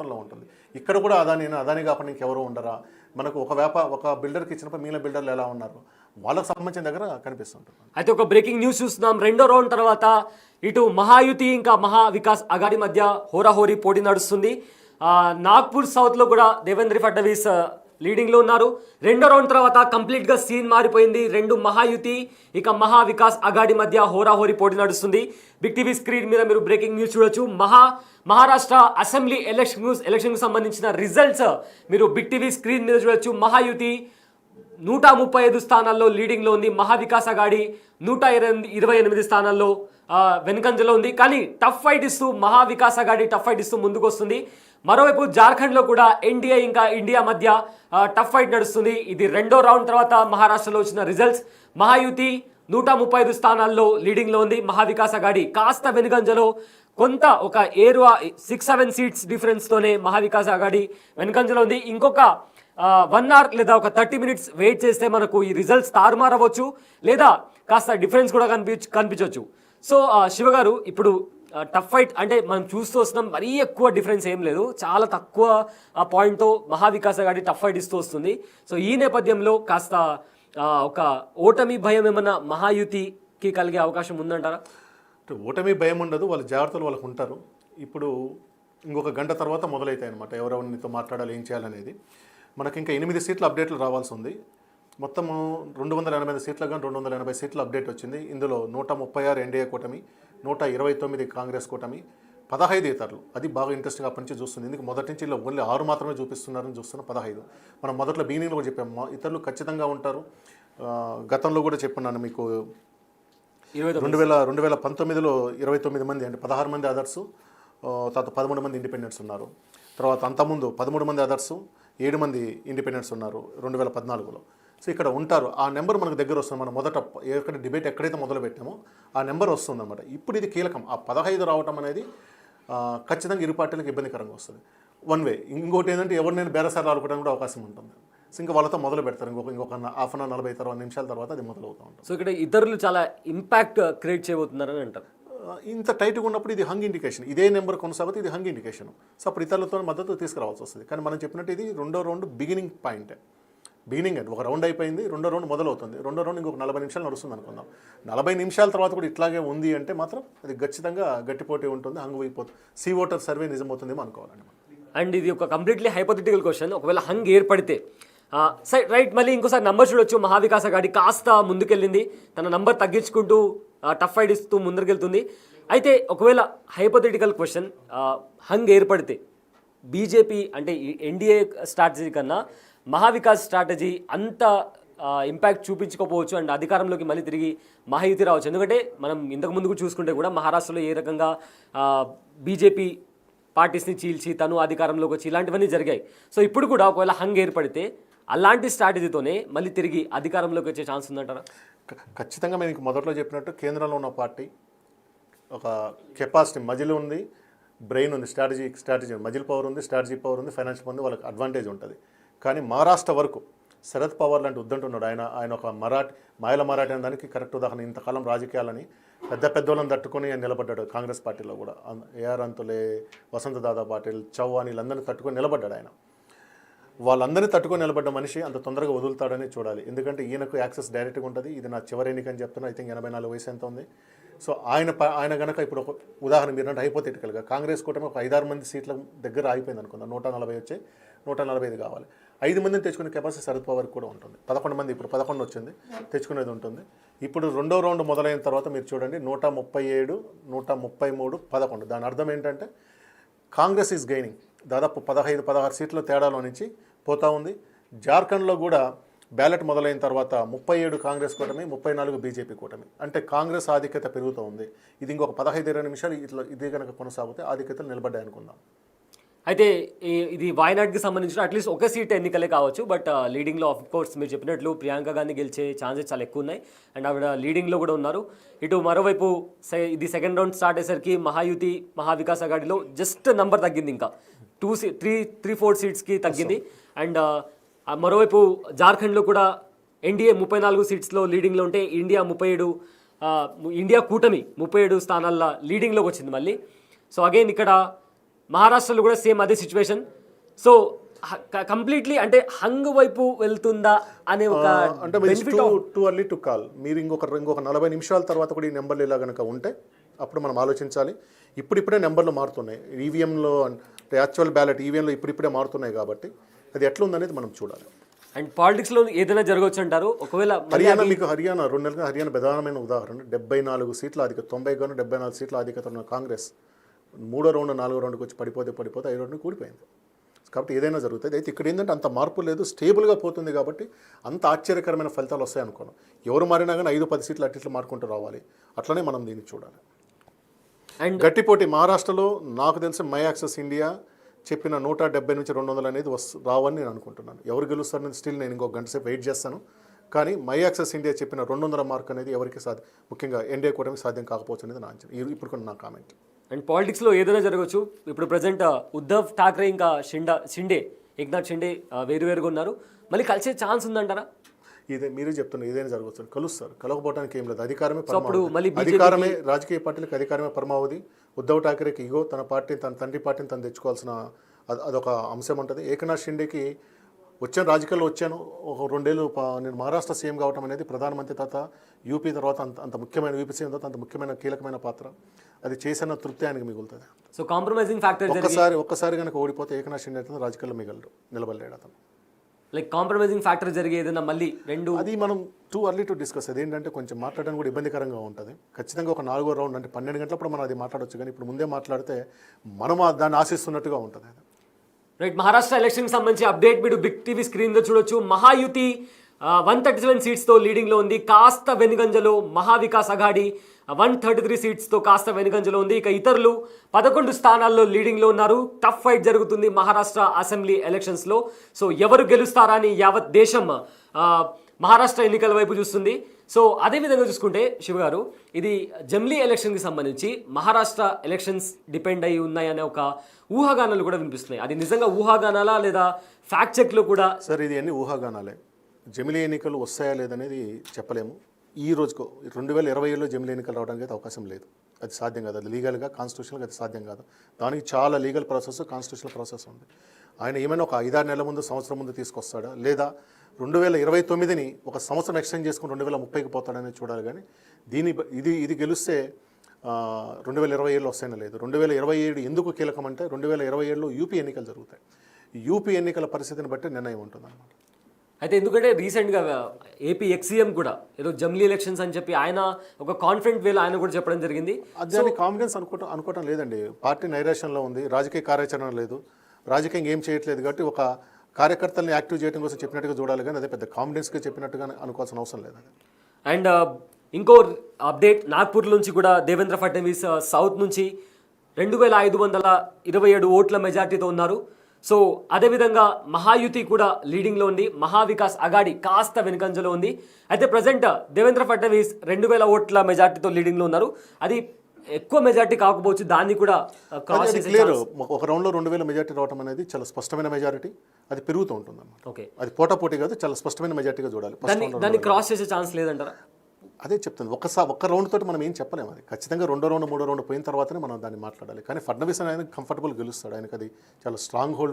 లో ఉంటుంది. ఇక్కడ కూడా అదాని కాకుండా ఇంకెవరో ఉండరా? మనకు ఒక బిల్డర్కి ఇచ్చినప్పుడు మిగిలిన బిల్డర్లు ఎలా ఉన్నారు, వాళ్ళకి సంబంధించిన దగ్గర కనిపిస్తుంటుంది. అయితే ఒక బ్రేకింగ్ న్యూస్ చూస్తున్నాం. రెండో రౌండ్ తర్వాత ఇటు మహాయుతి ఇంకా మహా వికాస్ అఘాడి మధ్య హోరాహోరీ పోటీ నడుస్తుంది. నాగ్పూర్ సౌత్ లో కూడా దేవేంద్ర ఫడ్నవీస్ లీడింగ్ లో ఉన్నారు. రెండో రౌండ్ తర్వాత కంప్లీట్ గా సీన్ మారిపోయింది. రెండు మహాయుతి ఇక మహా వికాస్ అఘాడి మధ్య హోరాహోరీ పోటీ నడుస్తుంది. బిగ్ టీవీ స్క్రీన్ మీద మీరు బ్రేకింగ్ న్యూస్ చూడొచ్చు. మహారాష్ట్ర అసెంబ్లీ ఎలక్షన్ కు సంబంధించిన రిజల్ట్స్ మీరు బిగ్ టీవీ స్క్రీన్ మీద చూడొచ్చు. మహాయుతి 135 స్థానాల్లో లీడింగ్లో ఉంది. మహావికాస్ అఘాడి 128 స్థానాల్లో వెనుకంజలో ఉంది. కానీ టఫ్ ఫైట్ ఇస్తూ మహావికాస్ అఘాడి టఫ్ ఫైట్ ఇస్తూ ముందుకు వస్తుంది. మరోవైపు జార్ఖండ్లో కూడా ఎన్డీఏ ఇంకా ఇండియా మధ్య టఫ్ ఫైట్ నడుస్తుంది. ఇది రెండో రౌండ్ తర్వాత మహారాష్ట్రలో వచ్చిన రిజల్ట్స్. మహాయుతి 135 స్థానాల్లో లీడింగ్లో ఉంది. మహావికాస్ అఘాడి కాస్త వెనుకంజలో కొంత ఒక 6-7 సీట్స్ డిఫరెన్స్తోనే మహావికాస్ అఘాడి వెనుకంజలో ఉంది. ఇంకొక 1 అవర్ లేదా ఒక 30 మినిట్స్ వెయిట్ చేస్తే మనకు ఈ రిజల్ట్స్ తారుమారవచ్చు, లేదా కాస్త డిఫరెన్స్ కూడా కనిపించవచ్చు. సో శివ గారు, ఇప్పుడు టఫ్ ఫైట్ అంటే మనం చూస్తూ వస్తున్నాం, మరీ ఎక్కువ డిఫరెన్స్ ఏం లేదు, చాలా తక్కువ పాయింట్తో మహావికాస్ అఘాడి టఫ్ ఫైట్ ఇస్తూ వస్తుంది. సో ఈ నేపథ్యంలో కాస్త ఒక ఓటమి భయం ఏమన్నా మహాయుతికి కలిగే అవకాశం ఉందంటారా? ఓటమి భయం ఉండదు, వాళ్ళ జాగ్రత్తలు వాళ్ళకు ఉంటారు. ఇప్పుడు ఇంకొక గంట తర్వాత మొదలవుతాయి అనమాట ఎవరెవరితో మాట్లాడాలి, ఏం చేయాలనేది. మనకి ఇంకా 8 సీట్ల అప్డేట్లు రావాల్సి ఉంది. మొత్తము 280 సీట్లకు కానీ 280 సీట్ల అప్డేట్ వచ్చింది. ఇందులో 136 ఎన్డీఏ కూటమి, 129 కాంగ్రెస్ కూటమి, 15 ఇతరులు. అది బాగా ఇంట్రెస్టింగ్ అప్పటి నుంచి చూస్తుంది. ఎందుకు మొదటి నుంచి ఇలా ఓన్లీ 6 మాత్రమే చూపిస్తున్నారని చూస్తున్నాం. 15 మనం మొదట్లో బిగినింగ్లో కూడా చెప్పాము, ఇతరులు ఖచ్చితంగా ఉంటారు. గతంలో కూడా చెప్పున్నాను మీకు, 2019లో 29 మంది అంటే 16 మంది అదర్సు, తర్వాత 13 మంది ఇండిపెండెంట్స్ ఉన్నారు. తర్వాత అంతకుముందు 13 మంది అదర్సు, 7 మంది ఇండిపెండెంట్స్ ఉన్నారు 2014లో. సో ఇక్కడ ఉంటారు. ఆ నెంబర్ మనకు దగ్గర వస్తుంది. మనం మొదట డిబేట్ ఎక్కడైతే మొదలు పెట్టామో ఆ నెంబర్ వస్తుంది అన్నమాట. ఇప్పుడు ఇది కీలకం. ఆ 15 రావటం అనేది ఖచ్చితంగా ఇరు పార్టీలకు ఇబ్బందికరంగా వస్తుంది. One way. ఇంకోటి ఏంటంటే ఎవరినైనా బేరసార్లు ఆడుకోవడానికి కూడా అవకాశం ఉంటుంది. సో ఇంకా వాళ్ళతో మొదలు పెడతారు. ఇంకొక హాఫ్ అన్ అవర్ 40 నిమిషాల తర్వాత అది మొదలవుతూ ఉంటుంది. సో ఇక్కడ ఇతరులు చాలా ఇంపాక్ట్ క్రియేట్ చేయబోతున్నారని అంటారు. ఇంత టైట్గా ఉన్నప్పుడు ఇది హంగ్ ఇండికేషన్. ఇదే నెంబర్ కొనసాగితే ఇది హంగ్ ఇండికేషన్. సో అప్పుడు ఇతరులతో మద్దతు తీసుకురావాల్సి వస్తుంది. కానీ మనం చెప్పినట్టు ఇది రెండో రౌండ్ బిగినింగ్ పాయింట్. బిగినింగ్ అంటే ఒక రౌండ్ అయిపోయింది, రెండో రౌండ్ మొదలవుతుంది. రెండో రౌండ్ ఇంకొక 40 నిమిషాలు నడుస్తుంది అనుకుందాం. 40 నిమిషాల తర్వాత కూడా ఇట్లాగే ఉంది అంటే మాత్రం అది ఖచ్చితంగా గట్టిపోటీ ఉంటుంది, హంగ్ అయిపోతుంది. సీ ఓటర్ సర్వే నిజమవుతుందేమో అనుకోవాలండి. అండ్ ఇది ఒక కంప్లీట్లీ హైపోథెటికల్ క్వశ్చన్. ఒకవేళ హంగ్ ఏర్పడితే రైట్, మళ్ళీ ఇంకోసారి నంబర్ చూడొచ్చు. మహావికాస్ అఘాడి కాస్త ముందుకెళ్ళింది, తన నంబర్ తగ్గించుకుంటూ టఫ్ ఫైట్ ఇస్తూ ముందరికెళ్తుంది. అయితే ఒకవేళ హైపోథెటికల్ క్వశ్చన్, హంగ్ ఏర్పడితే బీజేపీ అంటే ఎన్డీఏ స్ట్రాటజీ కన్నా మహావికాస్ స్ట్రాటజీ అంత ఇంపాక్ట్ చూపించుకోపోవచ్చు అండ్ అధికారంలోకి మళ్ళీ తిరిగి మహాయుతి రావచ్చు. ఎందుకంటే మనం ఇంతకు ముందుకు చూసుకుంటే కూడా మహారాష్ట్రలో ఏ రకంగా బీజేపీ పార్టీస్ని చీల్చి తను అధికారంలోకి వచ్చి ఇలాంటివన్నీ జరిగాయి. సో ఇప్పుడు కూడా ఒకవేళ హంగ్ ఏర్పడితే అలాంటి స్ట్రాటజీతోనే మళ్ళీ తిరిగి అధికారంలోకి వచ్చే ఛాన్స్ ఉందంటారా? ఖచ్చితంగా మీకు మొదట్లో చెప్పినట్టు కేంద్రంలో ఉన్న పార్టీ ఒక కెపాసిటీ మజిల్ ఉంది, బ్రెయిన్ ఉంది, స్ట్రాటజీ మజిల్ పవర్ ఉంది, స్ట్రాటజీ పవర్ ఉంది, ఫైనాన్షియల్ ఉంది, వాళ్ళకి అడ్వాంటేజ్ ఉంటుంది. కానీ మహారాష్ట్ర వరకు శరద్ పవార్ లాంటి ఉద్దంటున్నాడు. ఆయన ఒక మాయల మరాఠీ అనే దానికి కరెక్ట్ ఉదాహరణ. ఇంతకాలం రాజకీయాలని పెద్దోళ్ళని తట్టుకొని నిలబడ్డాడు. కాంగ్రెస్ పార్టీలో కూడా ఏఆర్ అంతులే, వసంత దాదా పాటిల్, చౌహాన్ వీళ్ళందరినీ తట్టుకొని నిలబడ్డాడు. ఆయన వాళ్ళందరినీ తట్టుకొని నిలబడ్డ మనిషి అంత తొందరగా వదులుతాడని చూడాలి. ఎందుకంటే ఈయనకు యాక్సెస్ డైరెక్ట్గా ఉంటుంది. ఇది నా చివరి ఎన్నికని చెప్తున్నా. ఐ థింక్ 84 వయసు ఎంత ఉంది. సో ఆయన కనుక ఇప్పుడు ఒక ఉదాహరణ మీరు అంటే హైపోథెటికల్గా కాంగ్రెస్ కూటమి ఒక 5-6 మంది సీట్ల దగ్గర ఆగిపోయింది అనుకుందాం. 140 వచ్చాయి, 145 కావాలి. 5 మందిని తెచ్చుకునే కెపాసిటీ శరద్ పవార్ కూడా ఉంటుంది. 11 మంది, ఇప్పుడు 11 వచ్చింది, తెచ్చుకునేది ఉంటుంది. ఇప్పుడు రెండో రౌండ్ మొదలైన తర్వాత మీరు చూడండి 137, 133, 11. దాని అర్థం ఏంటంటే కాంగ్రెస్ ఈజ్ గెయినింగ్. దాదాపు 15-16 సీట్ల తేడాలో నుంచి పోతూ ఉంది. జార్ఖండ్లో కూడా బ్యాలెట్ మొదలైన తర్వాత 37 కాంగ్రెస్ కూటమి, 34 బీజేపీ కూటమి. అంటే కాంగ్రెస్ ఆధిక్యత పెరుగుతూ ఉంది. ఇది ఇంకొక 15-20 నిమిషాలు ఇది కనుక కొనసాగితే ఆధిక్యతలు నిలబడ్డాయి అనుకుందాం. అయితే ఇది వాయనాడ్కి సంబంధించిన అట్లీస్ట్ ఒక సీట్ ఎన్నికలే కావచ్చు. బట్ లీడింగ్లో ఆఫ్ కోర్స్ మీరు చెప్పినట్లు ప్రియాంక గాంధీ గెలిచే ఛాన్సెస్ చాలా ఎక్కువ ఉన్నాయి అండ్ ఆవిడ లీడింగ్లో కూడా ఉన్నారు. ఇటు మరోవైపు ఇది సెకండ్ రౌండ్ స్టార్ట్ అయ్యేసరికి మహాయుతి మహావికాస్ అఘాడిలో జస్ట్ నంబర్ తగ్గింది, ఇంకా 3-4 సీట్స్కి తగ్గింది. అండ్ మరోవైపు జార్ఖండ్లో కూడా ఎన్డీఏ 34 సీట్స్లో లీడింగ్లో ఉంటే ఇండియా కూటమి 37 స్థానాల్లో లీడింగ్లోకి వచ్చింది మళ్ళీ. సో అగైన్ ఇక్కడ మహారాష్ట్రలో కూడా సేమ్ అదే సిచ్యువేషన్. సో కంప్లీట్లీ అంటే హంగ్ వైపు వెళ్తుందా అనే ఒక అంటే టూ అర్లీ టు కాల్. మీరు ఇంకొక 40 నిమిషాల తర్వాత కూడా ఈ నెంబర్లు ఇలా కనుక ఉంటే అప్పుడు మనం ఆలోచించాలి. ఇప్పుడిప్పుడే నెంబర్లు మారుతున్నాయి. ఈవీఎంలో అంటే యాక్చువల్ బ్యాలెట్ ఈవీఎంలో ఇప్పుడిప్పుడే మారుతున్నాయి కాబట్టి అది ఎట్లా ఉందనేది మనం చూడాలి. అండ్ పాలిటిక్స్లో ఏదైనా జరగవచ్చు అంటారు. ఒకవేళ హర్యానా 2 నెలలుగా హర్యానా ప్రధానమైన ఉదాహరణ. 74 సీట్ల ఆధిక్యత, 90 గాను 74 సీట్ల ఆధిక్యత ఉన్న కాంగ్రెస్ 3వ రౌండ్ 4వ రౌండ్కి వచ్చి పడిపోతే 5వ రౌండ్ కూడిపోయింది. కాబట్టి ఏదైనా జరుగుతుంది. అయితే ఇక్కడ ఏంటంటే అంత మార్పు లేదు, స్టేబుల్గా పోతుంది కాబట్టి అంత ఆశ్చర్యకరమైన ఫలితాలు వస్తాయి అనుకోను. ఎవరు మారినా కానీ 5-10 సీట్లు అట్లా మారుకుంటూ రావాలి. అట్లనే మనం దీన్ని చూడాలి. అండ్ గట్టిపోటీ మహారాష్ట్రలో నాకు తెలిసి మై యాక్సెస్ ఇండియా చెప్పిన 170 నుంచి 200 అనేది రావని నేను అనుకుంటున్నాను. ఎవరు గెలుస్తారనేది స్టిల్ నేను ఇంకొక గంట సేపు వెయిట్ చేస్తాను. కానీ మై యాక్సెస్ ఇండియా చెప్పిన 200 మార్క్ అనేది ఎవరికి ముఖ్యంగా ఎన్డీఏ కూటమి సాధ్యం కాకపోవచ్చు అనేది నా అంచనా. ఇప్పుడు కూడా నా కామెంట్. అండ్ పాలిటిక్స్లో ఏదైనా జరగవచ్చు. ఇప్పుడు ప్రజెంట్ ఉద్ధవ్ ఠాక్రే ఇంకా ఏక్నాథ్ షిండే వేరువేరుగా ఉన్నారు. మళ్ళీ కలిసే ఛాన్స్ ఉందంటారా? ఇదే మీరే చెప్తున్నారు, ఏదైనా జరగవచ్చు. కలుస్తారు, కలవకపోవడానికి ఏం లేదు. అధికారమే మళ్ళీ అధికారమే రాజకీయ పార్టీలకు అధికారమే పరమావధి. ఉద్ధవ్ ఠాక్రేకి ఇగో తన పార్టీ తన తండ్రి పార్టీని తను తెచ్చుకోవాల్సిన అదొక అంశం ఉంటుంది. ఏకనాథ్ షిండేకి రాజకీయాల్లో వచ్చాను, ఒక 2 ఏళ్ళు నేను మహారాష్ట్ర సీఎం కావడం అనేది ప్రధానమంత్రి తర్వాత యూపీ తర్వాత అంత ముఖ్యమైన యూపీ సీఎం తర్వాత అంత ముఖ్యమైన కీలకమైన పాత్ర. అది చేసిన తృప్తి ఆయనకి మిగులుతుంది. సో కాంప్రమైజింగ్ ఫ్యాక్టర్ ఒక్కసారి కనుక ఓడిపోతే ఏకనాథ్ షిండే అయితే రాజకీయాల్లో నిలబడలేడు అతను. లైక్ కాంప్రమైజింగ్ ఫ్యాక్టర్ జరిగే ఏదైనా మళ్ళీ అది మనం టూ అర్లీ టు డిస్కస్. అది ఏంటంటే కొంచెం మాట్లాడడానికి కూడా ఇబ్బందికరంగా ఉంటుంది. ఖచ్చితంగా ఒక 4వ రౌండ్ అంటే 12 గంటలప్పుడు మనం అది మాట్లాడవచ్చు. కానీ ఇప్పుడు ముందే మాట్లాడితే మనం దాన్ని ఆశిస్తున్నట్టుగా ఉంటుంది. రైట్. మహారాష్ట్ర ఎలక్షన్కి సంబంధించి అప్డేట్ మీరు బిగ్ టీవీ స్క్రీన్లో చూడొచ్చు. మహాయుతి 137 సీట్స్తో లీడింగ్లో ఉంది. కాస్త వెనుగంజలో మహావికాస్ అఘాడి 133 సీట్స్తో కాస్త వెనుగంజలో ఉంది. ఇక ఇతరులు 11 స్థానాల్లో లీడింగ్లో ఉన్నారు. టఫ్ ఫైట్ జరుగుతుంది మహారాష్ట్ర అసెంబ్లీ ఎలక్షన్స్లో. సో ఎవరు గెలుస్తారా అని యావత్ దేశం మహారాష్ట్ర ఎన్నికల వైపు చూస్తుంది. సో అదేవిధంగా చూసుకుంటే శివ గారు, ఇది జమ్లీ ఎలక్షన్కి సంబంధించి మహారాష్ట్ర ఎలక్షన్స్ డిపెండ్ అయి ఉన్నాయనే ఒక ఊహాగానాలు కూడా వినిపిస్తున్నాయి. అది నిజంగా ఊహాగానాలా లేదా ఫ్యాక్ట్ చెక్లో కూడా? సార్, ఇది అన్ని ఊహాగానాలే. జమిలీ ఎన్నికలు వస్తాయా లేదనేది చెప్పలేము. ఈ రోజుకు 2027లో జమిలీ ఎన్నికలు రావడానికి అయితే అవకాశం లేదు. అది సాధ్యం కాదు. అది లీగల్గా కాన్స్టిట్యూషన్గా అది సాధ్యం కాదు. దానికి చాలా లీగల్ ప్రాసెస్, కాన్స్టిట్యూషనల్ ప్రాసెస్ ఉంది. ఆయన ఏమైనా ఒక 5-6 నెలల ముందు, సంవత్సరం ముందు తీసుకొస్తాడా, లేదా 2029ని ఒక సంవత్సరం ఎక్స్టెండ్ చేసుకుని 2030కి పోతాడని చూడాలి. కానీ ఇది గెలిస్తే 2027లో వస్తాయని లేదు. 2027 ఎందుకు కీలకం అంటే 2027లో యూపీ ఎన్నికలు జరుగుతాయి. యూపీ ఎన్నికల పరిస్థితిని బట్టి నిర్ణయం ఉంటుంది అన్నమాట. అయితే ఎందుకంటే రీసెంట్గా ఏపీ ఎక్సీఎం కూడా ఏదో జమ్లీ ఎలక్షన్స్ అని చెప్పి ఆయన ఒక కాన్ఫిడెంట్ వేలో ఆయన కూడా చెప్పడం జరిగింది. అది కాన్ఫిడెన్స్ అనుకోవటం లేదండి. పార్టీ నైరాశ్యంలో ఉంది, రాజకీయ కార్యాచరణ లేదు, రాజకీయంగా ఏం చేయట్లేదు. కాబట్టి ఒక కార్యకర్తల్ని యాక్టివ్ చేయడం కోసం చెప్పినట్టుగా చూడాలి. కానీ అదే పెద్ద కాన్ఫిడెన్స్గా చెప్పినట్టుగా అనుకోవాల్సిన అవసరం లేదు. అండ్ ఇంకో అప్డేట్, నాగ్పూర్ నుంచి కూడా దేవేంద్ర ఫడ్నవీస్ సౌత్ నుంచి 2527 ఓట్ల మెజార్టీతో ఉన్నారు. సో అదేవిధంగా మహాయుతి కూడా లీడింగ్లో ఉంది. మహావికాస్ అఘాడి కాస్త వెనుకంజలో ఉంది. అయితే ప్రజెంట్ దేవేంద్ర ఫడ్నవీస్ 2000 ఓట్ల మెజార్టీతో లీడింగ్లో ఉన్నారు. అది ఎక్కువ మెజార్టీ కాకపోవచ్చు, దాన్ని కూడా క్లియర్. ఒక రౌండ్లో 2000 మెజార్టీ రావడం అనేది చాలా స్పష్టమైన మెజారిటీ. అది పెరుగుతూ ఉంటుంది అన్నమాట. ఓకే, అది పోటాపోటీ కాదు, చాలా స్పష్టమైన మెజార్టీగా చూడాలి. దాన్ని క్రాస్ చేసే ఛాన్స్ లేదంటారా? అదే చెప్తుంది. ఒక్క రౌండ్ తోటి మనం ఏం చెప్పలేము. అది ఖచ్చితంగా 2వ రౌండ్ 3వ రౌండ్ పోయిన తర్వాతనే మనం దాన్ని మాట్లాడాలి. కానీ ఫడ్నవీస్ ఆయన కంఫర్టబుల్ గెలుస్తాడు. ఆయనకు అది చాలా స్ట్రాంగ్ హోల్డ్